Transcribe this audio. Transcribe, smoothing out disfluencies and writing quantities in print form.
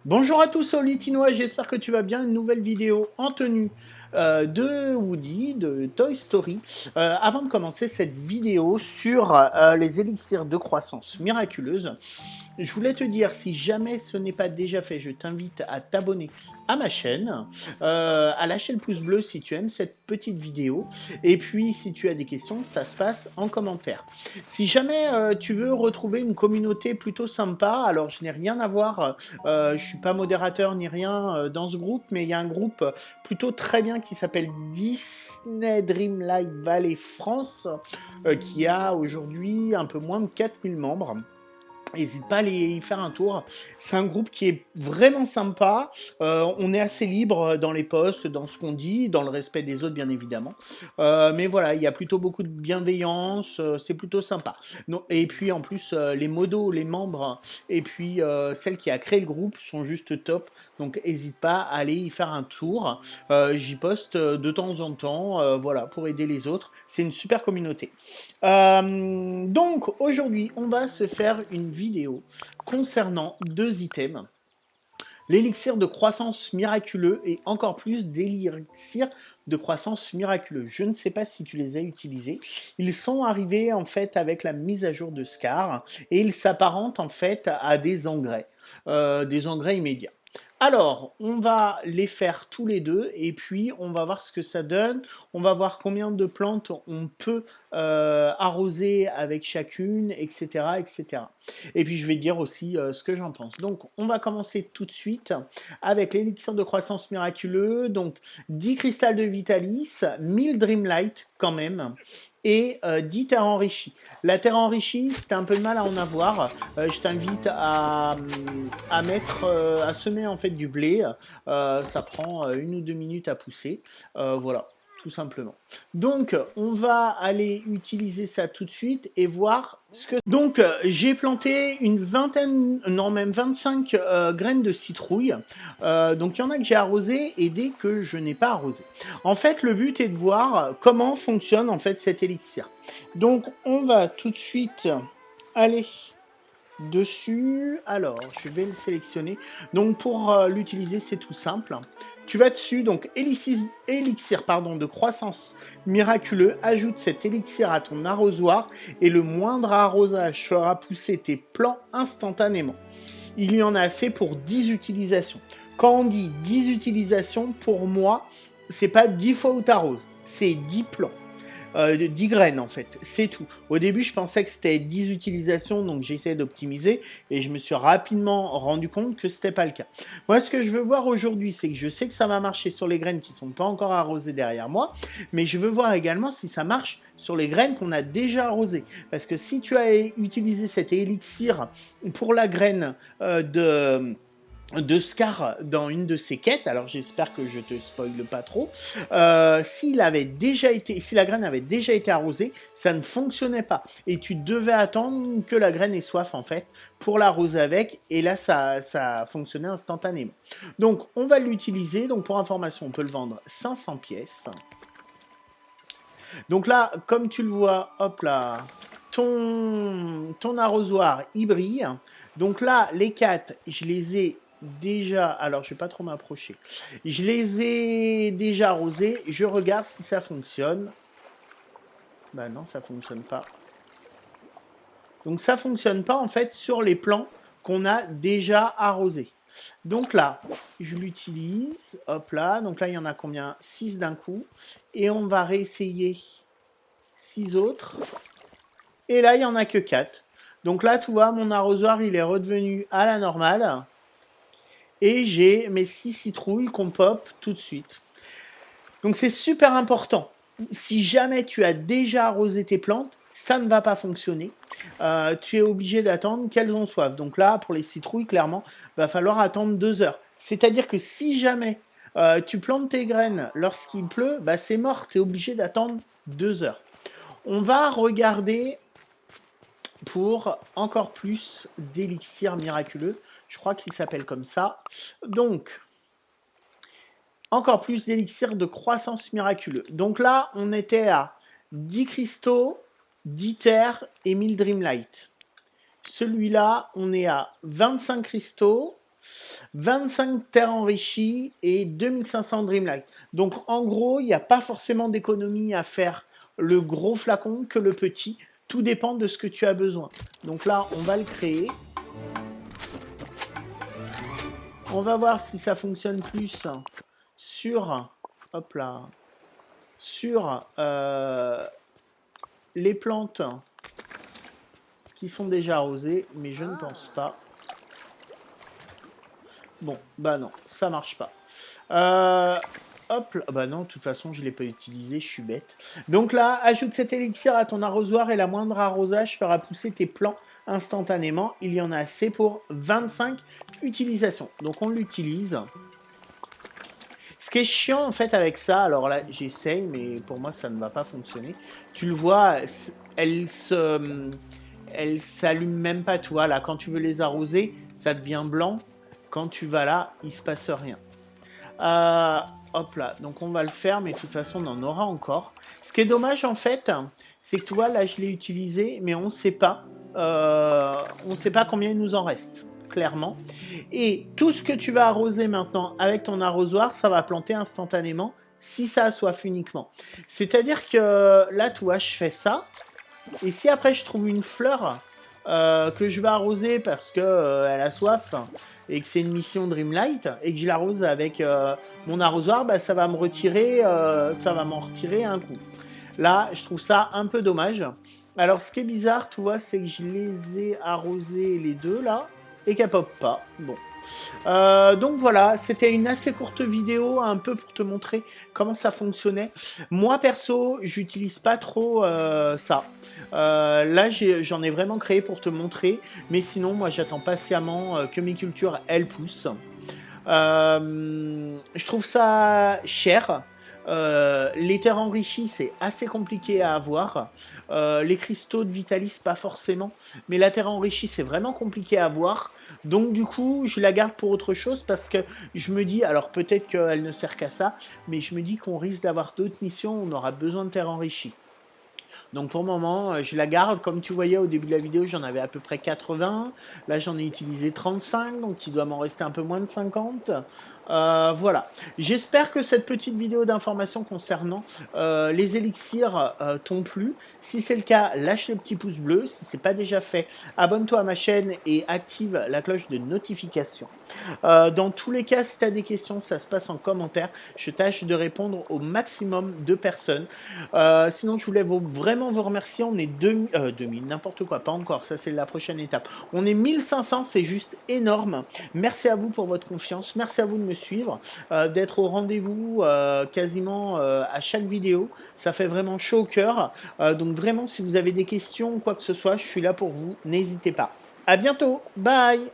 Bonjour à tous, c'est Litinois, j'espère que tu vas bien. Une nouvelle vidéo en tenue de Woody, de Toy Story. Avant de commencer cette vidéo sur les élixirs de croissance miraculeuse, je voulais te dire, si jamais ce n'est pas déjà fait, je t'invite à t'abonner à ma chaîne, à lâcher le pouce bleu si tu aimes cette petite vidéo, et puis si tu as des questions, ça se passe en commentaire. Si jamais tu veux retrouver une communauté plutôt sympa, alors je n'ai rien à voir, je suis pas modérateur ni rien dans ce groupe, mais il y a un groupe plutôt très bien qui s'appelle Disney Dreamlight Valley France, qui a aujourd'hui un peu moins de 4000 membres. N'hésite pas à aller y faire un tour. C'est un groupe qui est vraiment sympa. On est assez libre dans les posts, dans ce qu'on dit, dans le respect des autres, bien évidemment. Mais voilà, il y a plutôt beaucoup de bienveillance. C'est plutôt sympa. Non, et puis en plus, les modos, les membres, et puis celle qui a créé le groupe sont juste top. Donc n'hésite pas à aller y faire un tour. J'y poste de temps en temps, voilà, pour aider les autres. C'est une super communauté. Donc aujourd'hui, on va se faire une vidéo concernant deux items. L'élixir de croissance miraculeux et encore plus d'élixir de croissance miraculeux. Je ne sais pas si tu les as utilisés. Ils sont arrivés en fait avec la mise à jour de Scar et ils s'apparentent en fait à des engrais immédiats. Alors, on va les faire tous les deux et puis on va voir ce que ça donne. On va voir combien de plantes on peut arroser avec chacune, etc., etc. Et puis je vais dire aussi ce que j'en pense. Donc, on va commencer tout de suite avec l'élixir de croissance miraculeux. Donc, 10 cristal de Vitalis, 1000 Dreamlight quand même, et 10 terres enrichies. La terre enrichie, c'est un peu de mal à en avoir. Je t'invite à semer en fait du blé. Ça prend 1 ou 2 minutes à pousser. Voilà, tout simplement. Donc, on va aller utiliser ça tout de suite et voir ce que... Donc, j'ai planté une vingtaine, non même 25 graines de citrouille. Donc, il y en a que j'ai arrosé et des que je n'ai pas arrosé. En fait, le but est de voir comment fonctionne en fait cet élixir. Donc, on va tout de suite aller dessus. Alors, je vais le sélectionner. Donc, pour l'utiliser, c'est tout simple. Tu vas dessus, donc élixir de croissance miraculeux. Ajoute cet élixir à ton arrosoir et le moindre arrosage fera pousser tes plants instantanément. Il y en a assez pour 10 utilisations. Quand on dit 10 utilisations, pour moi, c'est pas 10 fois où tu arroses, c'est 10 plants. 10 graines en fait, c'est tout. Au début, je pensais que c'était 10 utilisations, donc j'ai essayé d'optimiser et je me suis rapidement rendu compte que c'était pas le cas. Moi, ce que je veux voir aujourd'hui, c'est que je sais que ça va marcher sur les graines qui sont pas encore arrosées derrière moi, mais je veux voir également si ça marche sur les graines qu'on a déjà arrosées. Parce que si tu as utilisé cet élixir pour la graine de Scar dans une de ses quêtes, alors j'espère que je te spoile pas trop, si la graine avait déjà été arrosée, ça ne fonctionnait pas. Et tu devais attendre que la graine ait soif en fait pour l'arroser avec, et là ça fonctionnait instantanément. Donc on va l'utiliser, donc pour information on peut le vendre 500 pièces. Donc là, comme tu le vois, hop là, ton arrosoir il brille. Donc là, les 4, je les ai déjà, alors je vais pas trop m'approcher, je les ai déjà arrosés, je regarde si ça fonctionne. Bah non, ça fonctionne pas. Donc ça fonctionne pas en fait sur les plants qu'on a déjà arrosés. Donc là, je l'utilise, hop là, donc là il y en a combien? 6 d'un coup, et on va réessayer 6 autres, et là il y en a que 4. Donc là, tu vois, mon arrosoir il est redevenu à la normale. Et j'ai mes 6 citrouilles qu'on pop tout de suite. Donc c'est super important. Si jamais tu as déjà arrosé tes plantes, ça ne va pas fonctionner. Tu es obligé d'attendre qu'elles ont soif. Donc là, pour les citrouilles, clairement, il va falloir attendre 2 heures. C'est-à-dire que si jamais tu plantes tes graines lorsqu'il pleut, bah c'est mort. Tu es obligé d'attendre 2 heures. On va regarder pour encore plus d'élixir miraculeux. Je crois qu'il s'appelle comme ça. Donc, encore plus d'élixir de croissance miraculeux. Donc là, on était à 10 cristaux, 10 terres et 1000 Dreamlight. Celui-là, on est à 25 cristaux, 25 terres enrichies et 2500 Dreamlight. Donc en gros, il n'y a pas forcément d'économie à faire le gros flacon que le petit. Tout dépend de ce que tu as besoin. Donc là, on va le créer. On va voir si ça fonctionne plus sur, hop là, sur les plantes qui sont déjà arrosées, mais je ne pense pas. Bon, bah non, ça marche pas. Hop, là. Bah non, de toute façon, je ne l'ai pas utilisé, je suis bête. Donc là, ajoute cet élixir à ton arrosoir et la moindre arrosage fera pousser tes plants instantanément. Il y en a assez pour 25 utilisations. Donc on l'utilise. Ce qui est chiant en fait avec ça, alors là j'essaye, mais pour moi ça ne va pas fonctionner. Tu le vois, elle s'allume même pas, tu vois, là quand tu veux les arroser, ça devient blanc. Quand tu vas là, il se passe rien. Hop là, donc on va le faire, mais de toute façon on en aura encore. Ce qui est dommage en fait, c'est que tu vois, là je l'ai utilisé, mais on sait pas combien il nous en reste, clairement. Et tout ce que tu vas arroser maintenant avec ton arrosoir, ça va planter instantanément si ça a soif uniquement. C'est-à-dire que là, tu vois, je fais ça, et si après je trouve une fleur que je vais arroser parce que elle a soif et que c'est une mission Dreamlight et que je l'arrose avec mon arrosoir, bah, ça va me retirer, ça va m'en retirer un coup. Là, je trouve ça un peu dommage. Alors, ce qui est bizarre, tu vois, c'est que je les ai arrosés les deux là et qu'elle pop pas. Bon. Donc voilà, c'était une assez courte vidéo, un peu pour te montrer comment ça fonctionnait. Moi perso, j'utilise pas trop ça. Là, j'en ai vraiment créé pour te montrer, mais sinon, moi, j'attends patiemment que mes cultures, elles poussent. Je trouve ça cher. Les terres enrichies, c'est assez compliqué à avoir. Les cristaux de Vitalis, pas forcément. Mais la terre enrichie, c'est vraiment compliqué à avoir. Donc du coup, je la garde pour autre chose parce que je me dis, alors peut-être qu'elle ne sert qu'à ça, mais je me dis qu'on risque d'avoir d'autres missions où on aura besoin de terre enrichie. Donc pour le moment, je la garde. Comme tu voyais au début de la vidéo, j'en avais à peu près 80. Là, j'en ai utilisé 35, donc il doit m'en rester un peu moins de 50. Voilà. J'espère que cette petite vidéo d'information concernant les élixirs t'ont plu. Si c'est le cas, lâche le petit pouce bleu. Si ce n'est pas déjà fait, abonne-toi à ma chaîne et active la cloche de notification. Dans tous les cas, si tu as des questions, ça se passe en commentaire. Je tâche de répondre au maximum de personnes. Sinon, je voulais vraiment vous remercier. On est 2000, n'importe quoi, pas encore. Ça, c'est la prochaine étape. On est 1500, c'est juste énorme. Merci à vous pour votre confiance. Merci à vous de me suivre, d'être au rendez-vous quasiment à chaque vidéo. Ça fait vraiment chaud au cœur. Donc vraiment, si vous avez des questions ou quoi que ce soit, je suis là pour vous. N'hésitez pas. À bientôt. Bye.